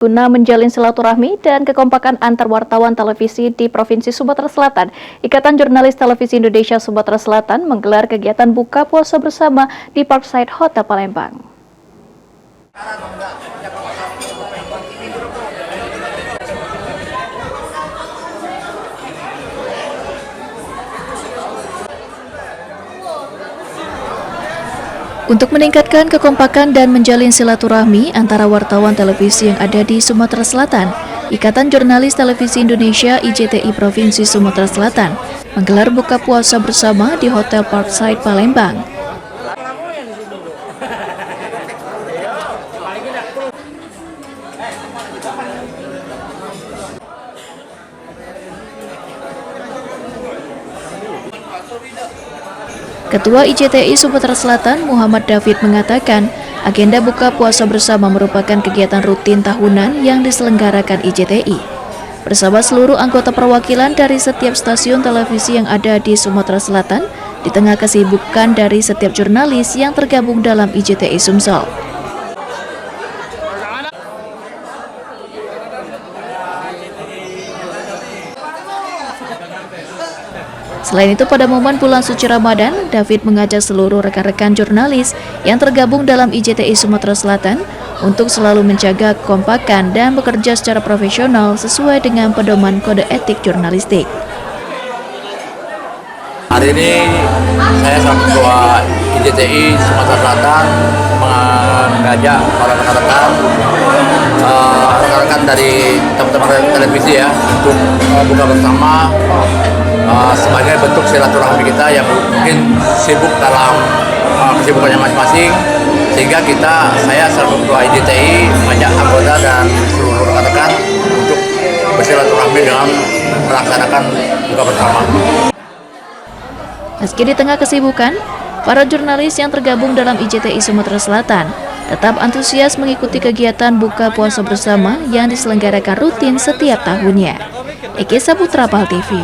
Guna menjalin silaturahmi dan kekompakan antar wartawan televisi di Provinsi Sumatera Selatan, Ikatan Jurnalis Televisi Indonesia Sumatera Selatan menggelar kegiatan buka puasa bersama di Parkside Hotel Palembang. Untuk meningkatkan kekompakan dan menjalin silaturahmi antara wartawan televisi yang ada di Sumatera Selatan, Ikatan Jurnalis Televisi Indonesia IJTI Provinsi Sumatera Selatan menggelar buka puasa bersama di Hotel Parkside Palembang. Ketua IJTI Sumatera Selatan Muhammad David mengatakan, agenda buka puasa bersama merupakan kegiatan rutin tahunan yang diselenggarakan IJTI. Bersama seluruh anggota perwakilan dari setiap stasiun televisi yang ada di Sumatera Selatan, di tengah kesibukan dari setiap jurnalis yang tergabung dalam IJTI Sumsel. Selain itu, pada momen bulan suci Ramadan, David mengajak seluruh rekan-rekan jurnalis yang tergabung dalam IJTI Sumatera Selatan untuk selalu menjaga kekompakan dan bekerja secara profesional sesuai dengan pedoman kode etik jurnalistik. Hari ini saya selaku Ketua IJTI Sumatera Selatan mengajak para rekan-rekan dari teman-teman televisi ya untuk buka bersama sebagai bentuk silaturahmi kita yang mungkin sibuk dalam kesibukannya masing-masing, sehingga saya selaku Ketua IJTI mengajak anggota dan seluruh rekan-rekan untuk bersilaturahmi dengan melaksanakan buka bersama. Meski di tengah kesibukan, para jurnalis yang tergabung dalam IJTI Sumatera Selatan tetap antusias mengikuti kegiatan buka puasa bersama yang diselenggarakan rutin setiap tahunnya. Eki Saputra, PAL TV.